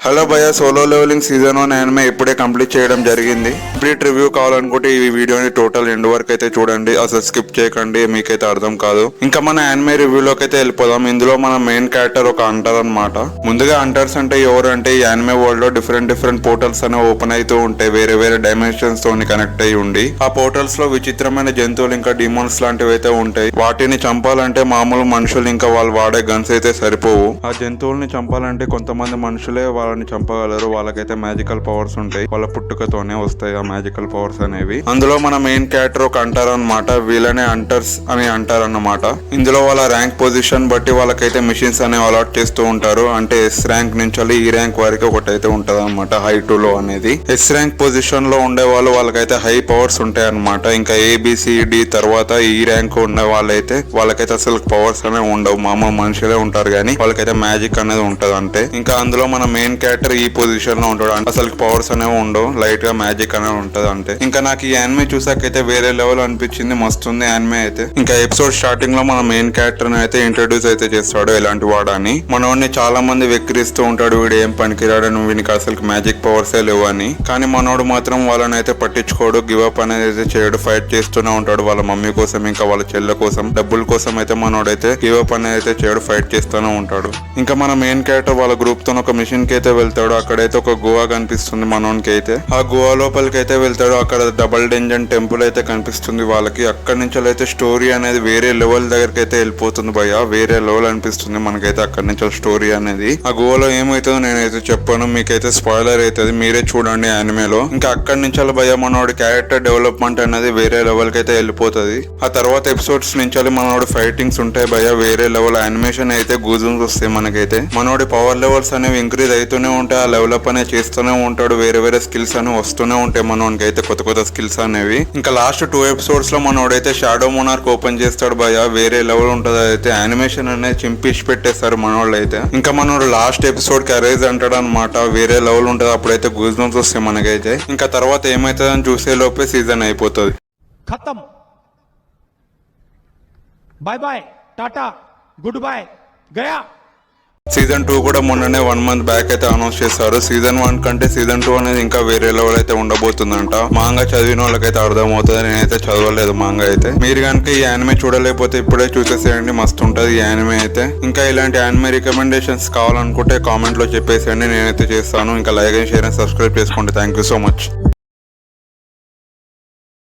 Hello భయ, solo levelling season 1 anime ఇప్పుడే complete చేయడం జరిగింది. కంప్లీట్ రివ్యూ కావాలనుకుంటే ఈ వీడియోని టోటల్ ఎండ్ వరకు అయితే చూడండి, అసలు స్కిప్ చేయకండి, మీకైతే అర్థం కాదు. ఇంకా మన యానిమే రివ్యూలోకి అయితే వెళ్ళిపోదాం. ఇందులో మన మెయిన్ క్యారెక్టర్ ఒక హంటర్ అన్నమాట. ముందుగా హంటర్స్ అంటే ఎవరు అంటే, ఈ యానిమే వరల్డ్ లో డిఫరెంట్ పోర్టల్స్ అనేవి ఓపెన్ అవుతూ ఉంటాయి, వేరే డైమెన్షన్స్ తోని కనెక్ట్ అయ్యి ఉండి. ఆ పోర్టల్స్ లో విచిత్రమైన జంతువులు ఇంకా డిమోన్స్ లాంటివి అయితే ఉంటాయి. వాటిని చంపాలంటే మామూలు మనుషులు ఇంకా వాళ్ళు వాడే గన్స్ అయితే సరిపోవు. ఆ జంతువుల్ని చంపాలంటే కొంతమంది మనుషులే వాళ్ళని చంపగలరు. వాళ్ళకైతే మ్యాజికల్ పవర్స్ ఉంటాయి, వాళ్ళ పుట్టుకతోనే వస్తాయి ఆ మ్యాజికల్ పవర్స్ అనేవి. అందులో మన మెయిన్ క్యారెక్టర్ ఒక అంటారు అనమాట. వీళ్ళనే హంటర్స్ అని అంటారు అన్నమాట. ఇందులో వాళ్ళ ర్యాంక్ పొజిషన్ బట్టి వాళ్ళకైతే మిషన్స్ అనేవి అలాట్ చేస్తూ ఉంటారు. అంటే ఎస్ ర్యాంక్ నుంచి ఈ ర్యాంక్ వారికి ఒకటైతే ఉంటది అనమాట, హై టు లో అనేది. ఎస్ ర్యాంక్ పొజిషన్ లో ఉండే వాళ్ళు వాళ్ళకైతే హై పవర్స్ ఉంటాయి అనమాట. ఇంకా ఏబిసిడి తర్వాత ఈ ర్యాంక్ ఉండే వాళ్ళకైతే అసలు పవర్స్ అనేవి ఉండవు, మామూలు మనుషులే ఉంటారు కానీ వాళ్ళకైతే మ్యాజిక్ అనేది ఉంటది. అంటే ఇంకా అందులో మన మెయిన్ క్యారెక్టర్ ఈ పొజిషన్ లో ఉంటాడు, అసలు పవర్స్ అనేవి ఉండవు, లైట్ గా మ్యాజిక్ అనేది ఉంటది. అంటే ఇంకా నాకు ఈ యానిమే చూసాకైతే వేరే లెవెల్ అనిపించింది, మస్తుంది యానిమే అయితే. ఇంకా ఎపిసోడ్ స్టార్టింగ్ లో మన మెయిన్ క్యారెక్టర్ అయితే ఇంట్రడ్యూస్ అయితే చేస్తాడు, ఎలాంటి వాడని. మనోడిని చాలా మంది వెక్కిరిస్తూ ఉంటాడు, వీడు ఏం పనికిరాడని, వీనికి అసలు మ్యాజిక్ పవర్సే లేవు అని. కానీ మనోడు మాత్రం వాళ్ళని అయితే పట్టించుకోడు, గివ్ అప్ అనేది అయితే చేయడు, ఫైట్ చేస్తూనే ఉంటాడు వాళ్ళ మమ్మీ కోసం ఇంకా వాళ్ళ చెల్లె కోసం, డబ్బుల కోసం అయితే మనోడైతే గివ్ అప్ అనేది అయితే చేయడు, ఫైట్ చేస్తూనే ఉంటాడు. ఇంకా మన మెయిన్ క్యారెక్టర్ వాళ్ళ గ్రూప్ తో ఒక మిషన్ కి అయితే వెళ్తాడు. అక్కడైతే ఒక గోవా కనిపిస్తుంది మనోనికి అయితే. ఆ గోవా లోపలికి అయితే వెళ్తాడు. అక్కడ డబుల్ డెంజన్ టెంపుల్ అయితే కనిపిస్తుంది వాళ్ళకి. అక్కడి నుంచి అయితే స్టోరీ అనేది వేరే లెవెల్ దగ్గరికి అయితే వెళ్ళిపోతుంది భయ్య, వేరే లెవెల్ అనిపిస్తుంది మనకైతే అక్కడి నుంచి స్టోరీ అనేది. ఆ గోవాలో ఏమవుతుందో నేనైతే చెప్పాను, మీకైతే స్పాయిలర్ అవుతుంది, మీరే చూడండి యానిమేలో. ఇంకా అక్కడి నుంచి భయ్య మనోడి క్యారెక్టర్ డెవలప్మెంట్ అనేది వేరే లెవెల్ కి అయితే వెళ్ళిపోతుంది. ఆ తర్వాత ఎపిసోడ్స్ నుంచి మనోడి ఫైటింగ్స్ ఉంటాయి భయ్య, వేరే లెవెల్. యానిమేషన్ అయితే గూజుమ్స్ వస్తాయి మనకైతే. మనోడి పవర్ లెవెల్స్ అనేవి ఇంక్రీజ్ అవుతూనే ఉంటాయి, ఆ డెవలప్ అనేది చేస్తూనే ఉంటాడు, వేరే స్కిల్స్ అనేవి వస్తూనే ఉంటాయి మనోడికి అయితే, కొత్త స్కిల్స్ అనేవి. ఇంకా లాస్ట్ 2 ఎపిసోడ్స్ లో మనోడైతే షాడో మోనార్క్ ఓపెన్ చేస్తాడు భయ్య, వేరే లెవెల్ ఉంటది. అయితే యానిమేషన్ అనేది చింపిచ్చి పెట్టేస్తారు మనోళ్ళు అయితే. ఇంకా మనోడు లాస్ట్ ఎపిసోడ్ కి అరైజ్ అంటాడు అనమాట, వేరే లెవెల్ ఉంటది. అప్పుడైతే గూజ్బంప్స్ వస్తాయి మనకైతే. ఇంకా తర్వాత ఏమైతుందని చూసే లోపే సీజన్ అయిపోతుంది. ఖతం, bye bye, tata, goodbye, గయా. సీజన్ 2 కూడా మొన్ననే 1 మంత్ బ్యాక్ అయితే అనౌన్స్ చేశారు. సీజన్ 1 కంటే సీజన్ 2 అనేది ఇంకా వేరే లెవెల్ అయితే ఉండబోతుందంట. మాంగా చదివిన వాళ్ళకైతే అర్థం అవుతుంది, నేనైతే చదవలేదు మాంగా అయితే. మీరు కనుక ఈ యానిమే చూడలేకపోతే ఇప్పుడే చూసేసేయండి, మస్తు ఉంటది ఈ యానిమే అయితే. ఇంకా ఇలాంటి యానిమే రికమెండేషన్స్ కావాలనుకుంటే కామెంట్ లో చెప్పేసేయండి, నేనైతే చేస్తాను. ఇంకా like and share and subscribe చేసుకోండి. Thank you so much.